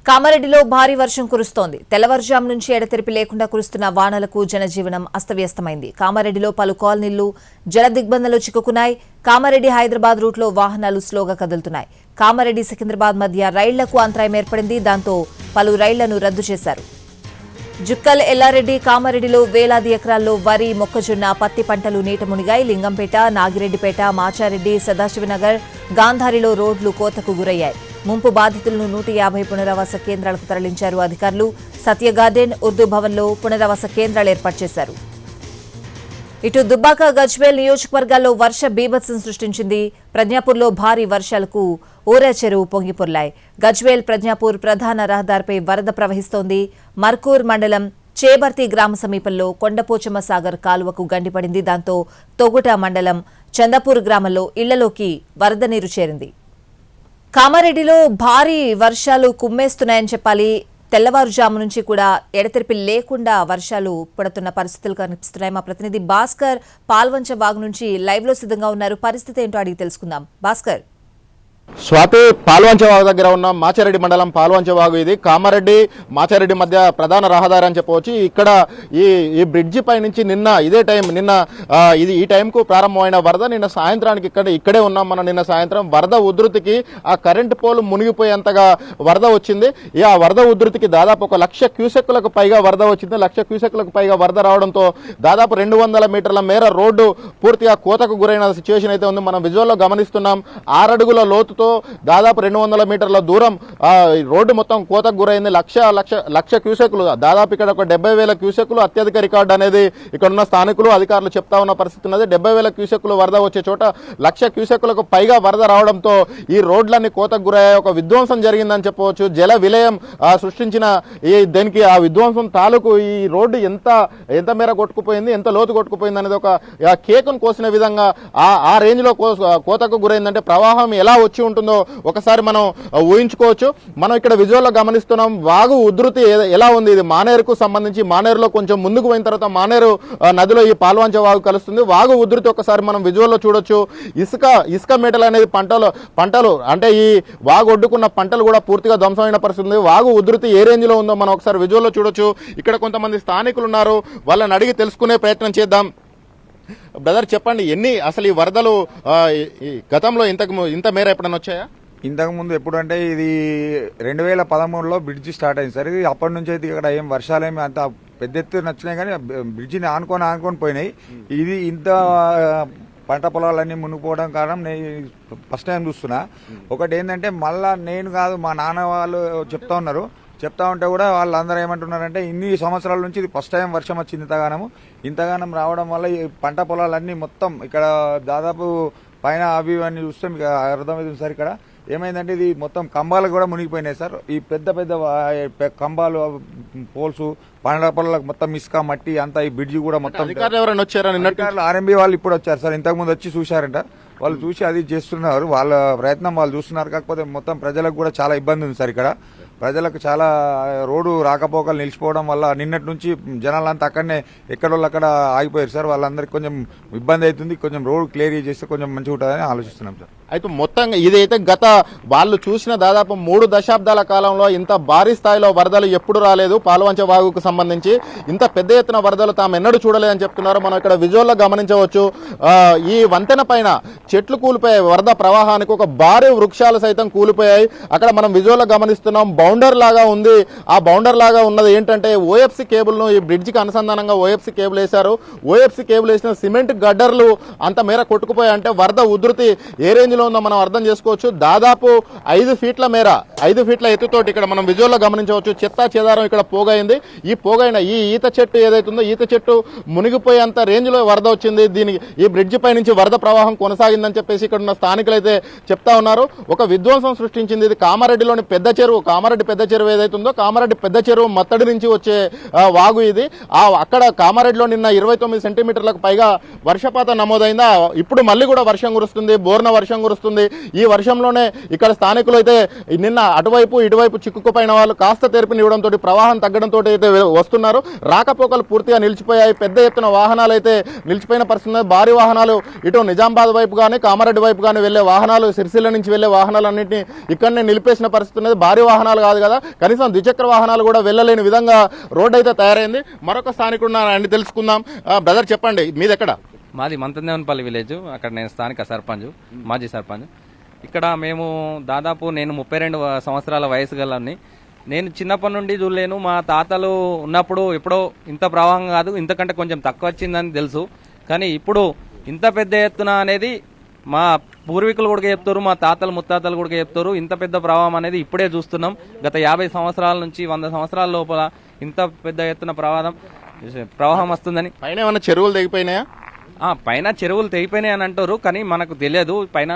కామారెడ్డిలో భారీ వర్షం కురుస్తోంది. తెల్లవారుజాము నుంచి ఎడతెరిపి లేకుండా కురుస్తున్న వానలకు జనజీవనం అస్తవ్యస్తమైంది. కామారెడ్డిలో పలు కాలనీలు జల దిగ్బంధంలో చిక్కుకున్నాయి. కామారెడ్డి హైదరాబాద్ రూట్లో వాహనాలు స్లోగా కదులుతున్నాయి. కామారెడ్డి సికింద్రాబాద్ మధ్య రైళ్లకు అంతరాయం ఏర్పడింది. దాంతో పలు రైళ్లను రద్దు చేశారు. జుక్కల్, ఎల్లారెడ్డి, కామారెడ్డిలో వేలాది ఎకరాల్లో వరి, మొక్కజొన్న, పత్తి పంటలు నీట మునిగాయి. లింగంపేట, నాగిరెడ్డిపేట, మాచారెడ్డి, సదాశివనగర్, గాంధారిలో రోడ్లు కోతకు గురయ్యాయి. ముంపు బాధితులను 150 పునరావాస కేంద్రాలకు తరలించారు అధికారులు. సత్య గార్డెన్, ఉర్దూ భవన్లో పునరావాస కేంద్రాలు ఏర్పాటు చేశారు. ఇటు దుబ్బాక, గజ్వేల్ నియోజకవర్గాల్లో వర్ష బీభత్సం సృష్టించింది. ప్రజ్ఞాపూర్లో భారీ వర్షాలకు ఊరా చెరువు పొంగిపొర్లాయి. గజ్వేల్ ప్రజ్ఞాపూర్ ప్రధాన రహదారిపై వరద ప్రవహిస్తోంది. మర్కూర్ మండలం చేబర్తి గ్రామ సమీపంలో కొండపోచమ్మ సాగర్ కాలువకు గండిపడింది. దాంతో తొగుట మండలం చందాపూర్ గ్రామంలో ఇళ్లలోకి వరద నీరు చేరింది. కామారెడ్డిలో భారీ వర్షాలు కుమ్మేస్తున్నాయని చెప్పాలి. తెల్లవారుజాము నుంచి కూడా ఎడతెరిపి లేకుండా వర్షాలు పడుతున్న పరిస్థితులు కనిపిస్తున్నాయి. మా ప్రతినిధి భాస్కర్ పాల్వంచ వాగు నుంచి లైవ్ లో సిద్ధంగా ఉన్నారు. పరిస్థితి ఏంటో అడిగి తెలుసుకుందాం. భాస్కర్. స్వాతి, పాల్వంచ వాగు దగ్గర ఉన్న మాచారెడ్డి మండలం పాల్వంచ వాగు. ఇది కామారెడ్డి మాచారెడ్డి మధ్య ప్రధాన రహదారి అని చెప్పవచ్చు. ఇక్కడ ఈ బ్రిడ్జి పై నుంచి ఈ టైంకు ప్రారంభమైన వరద నిన్న సాయంత్రానికి ఇక్కడే ఉన్నాం మనం. నిన్న సాయంత్రం వరద ఉధృతికి ఆ కరెంటు పోలు మునిగిపోయేంతగా వరద వచ్చింది. ఆ వరద ఉధృతికి దాదాపు 1,00,000 క్యూసెక్కులకు పైగా వరద వచ్చింది. 1,00,000 క్యూసెక్కులకు పైగా వరద రావడంతో దాదాపు 200 మీటర్ల మేర రోడ్డు పూర్తిగా కోతకు గురైన సిచ్యువేషన్ అయితే ఉంది. మనం విజువల్లో గమనిస్తున్నాం. 6 అడుగుల లోతుతో దాదాపు 200 మీటర్ల దూరం రోడ్డు మొత్తం కోతకు గురైంది. 1,00,000 క్యూసెక్లు, దాదాపు ఇక్కడ 70,000 క్యూసెక్లు అత్యధిక రికార్డు అనేది ఇక్కడ ఉన్న స్థానికులు అధికారులు చెప్తా ఉన్న పరిస్థితి ఉన్నది. 70,000 క్యూసెక్లు వరద వచ్చే చోట 1,00,000 క్యూసెక్లకు పైగా వరద రావడంతో ఈ రోడ్లన్నీ కోతకు గురయ్యాయి. ఒక విధ్వంసం జరిగిందని చెప్పవచ్చు. జల విలయం సృష్టించిన దీనికి ఆ విధ్వంసం తాలూకు ఈ రోడ్డు ఎంత మేర కొట్టుకుపోయింది, ఎంత లోతు కొట్టుకుపోయింది అనేది ఒక కేకును కోసిన విధంగా ఆ రేంజ్ లో కోతకు గురైందంటే ప్రవాహం ఎలా వచ్చి ఉంటుందో ఒకసారి మనం ఊహించుకోవచ్చు. మనం ఇక్కడ విజువల్లో గమనిస్తున్నాం. వాగు ఉధృతి ఎలా ఉంది. ఇది మానేరుకు సంబంధించి, మానేరులో కొంచెం ముందుకు పోయిన తర్వాత మానేరు నదిలో ఈ పాల్వంచ వాగు కలుస్తుంది. వాగు ఉధృతి ఒకసారి మనం విజువల్లో చూడొచ్చు. ఇసుక మేటలు అనేది పంటలు అంటే ఈ వాగు ఒడ్డుకున్న పంటలు కూడా పూర్తిగా ధ్వంసమైన పరిస్థితి ఉంది. వాగు ఉధృతి ఏ రేంజ్ లో ఉందో మనం ఒకసారి విజువల్లో చూడొచ్చు. ఇక్కడ కొంతమంది స్థానికులు ఉన్నారు, వాళ్ళని అడిగి తెలుసుకునే ప్రయత్నం చేద్దాం. బ్రదర్, చెప్పండి, అసలు ఈ వరదలు గతంలో ఇంత మేర ఎప్పుడైనా వచ్చాయా? ఇంతకుముందు ఎప్పుడంటే ఇది 2013లో బ్రిడ్జి స్టార్ట్ అయింది సార్. ఇది అప్పటి నుంచి అయితే ఇక్కడ ఏం వర్షాలేమి అంత పెద్ద ఎత్తున వచ్చినాయి, కానీ బ్రిడ్జిని ఆనుకొని పోయినాయి. ఇది ఇంత పంట పొలాలన్నీ మునిగిపోవడం కారణం నేను ఫస్ట్ టైం చూస్తున్నా. ఒకటి ఏంటంటే మళ్ళా నేను కాదు, మా నాన్న వాళ్ళు చెప్తా ఉంటే కూడా వాళ్ళందరూ ఏమంటున్నారంటే ఇన్ని సంవత్సరాల నుంచి ఇది ఫస్ట్ టైం వర్షం వచ్చింది. ఇంతగానం రావడం వల్ల ఈ పంట పొలాలన్నీ మొత్తం ఇక్కడ దాదాపు పైన అవి ఇవన్నీ చూస్తే మీకు అర్థమవుతుంది సార్. ఇక్కడ ఏమైందంటే ఇది మొత్తం కంబాలు కూడా మునిగిపోయినాయి సార్. ఈ పెద్ద కంబాలు, పోల్స్, పండ్ల పొలాలకు మొత్తం ఇసుక, మట్టి అంతా ఈ బ్రిడ్జి కూడా మొత్తం. ఎవరైనా వచ్చారా? ఆర్ఎంబీ వాళ్ళు ఇప్పుడు వచ్చారు సార్. ఇంతకుముందు వచ్చి చూశారంట. వాళ్ళు చూసి అది చేస్తున్నారు, వాళ్ళ ప్రయత్నం వాళ్ళు చూస్తున్నారు. కాకపోతే మొత్తం ప్రజలకు కూడా చాలా ఇబ్బంది ఉంది సార్. ఇక్కడ ప్రజలకు చాలా రోడ్డు రాకపోకలు నిలిచిపోవడం వల్ల నిన్నటి నుంచి జనాలంతా అక్కడనే ఎక్కడోళ్ళు అక్కడ ఆగిపోయారు సార్. వాళ్ళందరికీ కొంచెం ఇబ్బంది అవుతుంది. కొంచెం రోడ్ క్లియర్ చేస్తే కొంచెం మంచిగా ఉంటుందని ఆలోచిస్తున్నాం సార్. అయితే మొత్తంగా ఇదైతే వాళ్ళు చూసిన దాదాపు 3 దశాబ్దాల కాలంలో ఇంత భారీ స్థాయిలో వరదలు ఎప్పుడు రాలేదు. పాల్వంచ వాగుకు సంబంధించి ఇంత పెద్ద ఎత్తున వరదలు తాము ఎన్నడూ చూడలేదని చెప్తున్నారు. మనం ఇక్కడ విజువల్లో గమనించవచ్చు. ఈ వంతెన పైన చెట్లు కూలిపోయాయి. వరద ప్రవాహానికి ఒక భారీ వృక్షాలు సైతం కూలిపోయాయి. అక్కడ మనం విజువల్లో గమనిస్తున్నాం. బౌండర్ లాగా ఉంది. ఆ బౌండర్ లాగా ఉన్నది ఏంటంటే ఓఎఫ్సి కేబుల్ను ఈ బ్రిడ్జికి అనుసంధానంగా ఓఎఫ్సి కేబుల్ వేశారు. ఓఎఫ్సి కేబుల్ వేసిన సిమెంట్ గడ్డర్లు అంత మేర కొట్టుకుపోయాయి. అంటే వరద ఉధృతి ఏ రేంజ్ లో ఉందో మనం అర్థం చేసుకోవచ్చు. దాదాపు 5 ఫీట్ల మేర, 5 ఫీట్ల ఎత్తుతోటి ఇక్కడ మనం విజువల్లో గమనించవచ్చు. చెత్తా చెదారం ఇక్కడ పోగైంది. ఈ ఈత చెట్టు ఏదైతుందో ఈత చెట్టు మునిగిపోయేంత రేంజ్ లో వరద వచ్చింది. ఈ బ్రిడ్జి పై నుంచి వరద ప్రవాహం కొనసాగిందని చెప్పేసి ఇక్కడ ఉన్న స్థానికులు అయితే చెప్తా ఉన్నారు. ఒక విధ్వంసం సృష్టించింది. ఇది కామారెడ్డిలోని కామారెడ్డి పెద్ద చెరువు ఏదైతుందో కామారెడ్డి పెద్ద చెరువు మత్తడి నుంచి వచ్చే వాగు ఇది. అక్కడ కామారెడ్డిలో నిన్న 29 సెంటీమీటర్లకు పైగా వర్షపాతం నమోదైందా. ఇప్పుడు మళ్ళీ కూడా వర్షం కురుస్తుంది, బోర్న వర్షం కురుస్తుంది. ఈ వర్షంలోనే ఇక్కడ స్థానికులు అయితే నిన్న అటువైపు ఇటువైపు చిక్కుకుపోయిన వాళ్ళు కాస్త తెరిపినివ్వడంతో ప్రవాహం తగ్గడంతో అయితే వస్తున్నారు. రాకపోకలు పూర్తిగా నిలిచిపోయాయి. పెద్ద ఎత్తున వాహనాలు అయితే నిలిచిపోయిన పరిస్థితి. భారీ వాహనాలు ఇటు నిజామాబాద్ వైపు కానీ కామారెడ్డి వైపు కానీ వెళ్లే వాహనాలు, సిరిసిల్ల నుంచి వెళ్లే వాహనాలన్నింటినీ ఇక్కడనే నిలిపేసిన పరిస్థితి ఉన్నది. భారీ వాహనాలు కాదు కదా, కనీసం ద్విచక్ర వాహనాలు కూడా వెళ్ళలేని విధంగా రోడ్డు అయితే తయారైంది. మరొక స్థానికుడు అని తెలుసుకుందాం. బ్రదర్ చెప్పండి, మీది ఎక్కడ? మాది మంతందేవనపల్లి విలేజ్. అక్కడ నేను స్థానిక సర్పంచ్, మాజీ సర్పంచ్. ఇక్కడ మేము దాదాపు నేను 32 సంవత్సరాల వయసు గలని. నేను చిన్నప్పటి నుండి చూడలేను. మా తాతలు ఉన్నప్పుడు ఎప్పుడో ఇంత ప్రవాహం కాదు, ఇంతకంటే కొంచెం తక్కువ వచ్చిందని తెలుసు. కానీ ఇప్పుడు ఇంత పెద్ద ఎత్తున అనేది మా పూర్వీకులు కూడా చెప్తారు, మా తాతలు ముత్తాతలు కూడా చెప్తారు. ఇంత పెద్ద ప్రవాహం అనేది ఇప్పుడే చూస్తున్నాం. గత 50 సంవత్సరాల నుంచి 100 సంవత్సరాల లోపల ఇంత పెద్ద ఎత్తున ప్రవాహం వస్తుందని. పైన ఏమైనా చెరువులు తెగిపోయినాయా? పైన చెరువులు తెగిపోయినాయి అని అంటారు, కానీ మనకు తెలియదు. పైన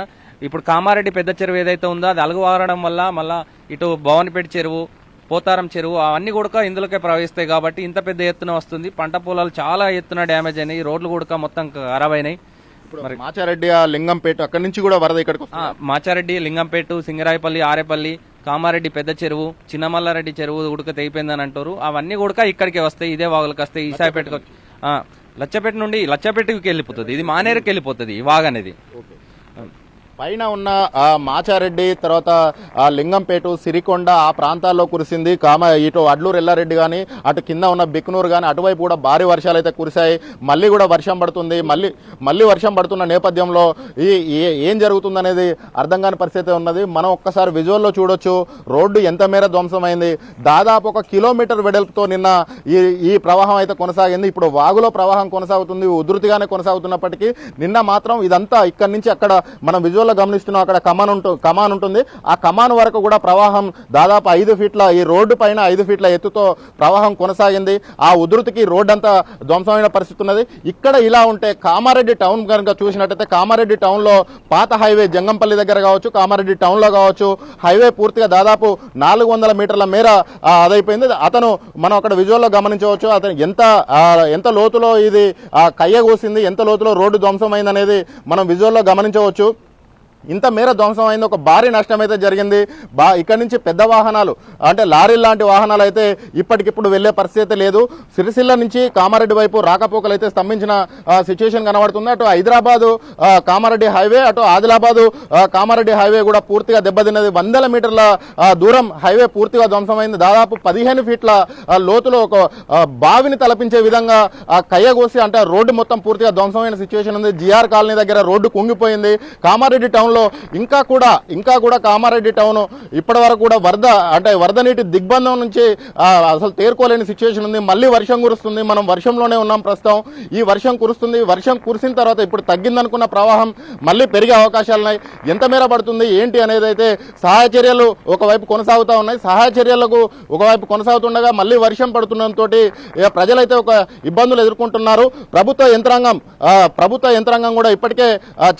ఇప్పుడు కామారెడ్డి పెద్ద చెరువు ఏదైతే ఉందో అది అలుగు వారడం వల్ల మళ్ళీ ఇటు భవానిపేట చెరువు, పోతారం చెరువు అవన్నీ కూడా ఇందులోకే ప్రవహిస్తాయి. కాబట్టి ఇంత పెద్ద ఎత్తున వస్తుంది. పంట పొలాలు చాలా ఎత్తున డ్యామేజ్ అయినాయి, రోడ్లు కూడా మొత్తం ఖరాబ్ అయినాయి. మరి మాచారెడ్డి, లింగంపేట అక్కడి నుంచి కూడా వరద ఇక్కడికి మాచారెడ్డి, లింగంపేట, సింగరాయపల్లి, ఆరేపల్లి, కామారెడ్డి పెద్ద చెరువు, చిన్నమల్లారెడ్డి చెరువు ఉడక తెగిపోయిందని అంటారు. అవన్నీ కూడా ఇక్కడికి వస్తాయి, ఇదే వాగులకు వస్తాయి. ఈసాయిపేటకు లచ్చపేట నుండి లచ్చపేటకి వెళ్ళిపోతుంది, ఇది మానేరుకి వెళ్ళిపోతుంది ఈ వాగు అనేది. పైన ఉన్న మాచారెడ్డి, తర్వాత లింగంపేట, సిరికొండ ఆ ప్రాంతాల్లో కురిసింది. ఇటు అడ్లూరు ఎల్లారెడ్డి కానీ, అటు కింద ఉన్న బిక్నూరు కానీ అటువైపు కూడా భారీ వర్షాలు అయితే కురిశాయి. మళ్ళీ కూడా వర్షం పడుతుంది. మళ్ళీ వర్షం పడుతున్న నేపథ్యంలో ఏం జరుగుతుందనేది అర్థం కాని పరిస్థితి ఉన్నది. మనం ఒక్కసారి విజువల్లో చూడొచ్చు రోడ్డు ఎంత మేర ధ్వంసమైంది. దాదాపు 1 కిలోమీటర్ వెడల్పుతో నిన్న ఈ ప్రవాహం అయితే కొనసాగింది. ఇప్పుడు వాగులో ప్రవాహం కొనసాగుతుంది, ఉధృతిగానే కొనసాగుతున్నప్పటికీ నిన్న మాత్రం ఇదంతా ఇక్కడి నుంచి అక్కడ మనం విజువల్ గమనిస్తున్నాం. అక్కడ కమాన్ ఉంటుంది. ఆ కమాన్ వరకు కూడా ప్రవాహం దాదాపు 5 ఫీట్ల, ఈ రోడ్డు పైన 5 ఫీట్ల ఎత్తుతో ప్రవాహం కొనసాగింది. ఆ ఉధృతికి రోడ్డు అంతా ధ్వంసమైన పరిస్థితి ఉన్నది. ఇక్కడ ఇలా ఉంటే కామారెడ్డి టౌన్ కనుక చూసినట్టయితే కామారెడ్డి టౌన్లో పాత హైవే జంగంపల్లి దగ్గర కావచ్చు, కామారెడ్డి టౌన్లో కావచ్చు, హైవే పూర్తిగా దాదాపు 400 మీటర్ల మేర అదైపోయింది. మనం అక్కడ విజువల్లో గమనించవచ్చు. అతను ఎంత లోతులో ఇది కయ్య కూసింది, ఎంత లోతులో రోడ్డు ధ్వంసమైంది అనేది మనం విజువల్లో గమనించవచ్చు. ఇంత మేర ధ్వంసం అయింది, ఒక భారీ నష్టం అయితే జరిగింది. ఇక్కడి నుంచి పెద్ద వాహనాలు అంటే లారీ లాంటి వాహనాలు అయితే ఇప్పటికిప్పుడు వెళ్లే పరిస్థితి లేదు. సిరిసిల్ల నుంచి కామారెడ్డి వైపు రాకపోకలు అయితే స్తంభించిన సిచ్యువేషన్ కనబడుతుంది. అటు హైదరాబాదు కామారెడ్డి హైవే, అటు ఆదిలాబాదు కామారెడ్డి హైవే కూడా పూర్తిగా దెబ్బతిన్నది. 100 మీటర్ల దూరం హైవే పూర్తిగా ధ్వంసమైంది. దాదాపు 15 ఫీట్ల లోతులో ఒక బావిని తలపించే విధంగా కయ్యగోసి అంటే రోడ్డు మొత్తం పూర్తిగా ధ్వంసమైన సిచ్యువేషన్ ఉంది. జిఆర్ కాలనీ దగ్గర రోడ్డు కుంగిపోయింది. కామారెడ్డి టౌన్ ఇంకా కూడా కామారెడ్డి టౌన్ ఇప్పటి వరకు కూడా వరద నీటి దిగ్బంధం నుంచి అసలు తేరుకోలేని సిచ్యువేషన్ ఉంది. మళ్ళీ వర్షం కురుస్తుంది, మనం వర్షంలోనే ఉన్నాం ప్రస్తుతం. ఈ వర్షం కురుస్తుంది. వర్షం కురిసిన తర్వాత ఇప్పుడు తగ్గిందనుకున్న ప్రవాహం మళ్ళీ పెరిగే అవకాశాలున్నాయి. ఎంత మేర పడుతుంది ఏంటి అనేది అయితే సహాయ చర్యలు ఒకవైపు కొనసాగుతూ ఉన్నాయి. సహాయ చర్యలకు ఒకవైపు కొనసాగుతుండగా మళ్ళీ వర్షం పడుతుండటంతో ప్రజలైతే ఒక ఇబ్బందులు ఎదుర్కొంటున్నారు. ప్రభుత్వ యంత్రాంగం కూడా ఇప్పటికే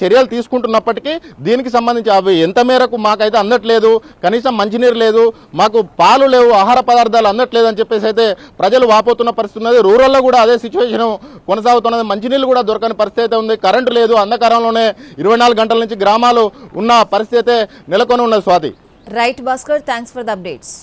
చర్యలు తీసుకుంటున్నప్పటికీ దీనికి సంబంధించి అవి ఎంత మేరకు మాకైతే అందట్లేదు. కనీసం మంచినీరు లేదు, మాకు పాలు లేవు, ఆహార పదార్థాలు అందట్లేదు అని చెప్పేసి అయితే ప్రజలు వాపోతున్న పరిస్థితి ఉన్నది. రూరల్లో కూడా అదే సిచ్యువేషన్ కొనసాగుతున్నది. మంచినీళ్ళు కూడా దొరకని పరిస్థితి అయితే ఉంది. కరెంటు లేదు. అంధకారంలోనే 24 గంటల నుంచి గ్రామాలు ఉన్న పరిస్థితి అయితే నెలకొని ఉన్నది. Swathi. Right Bhaskar, thanks for the updates.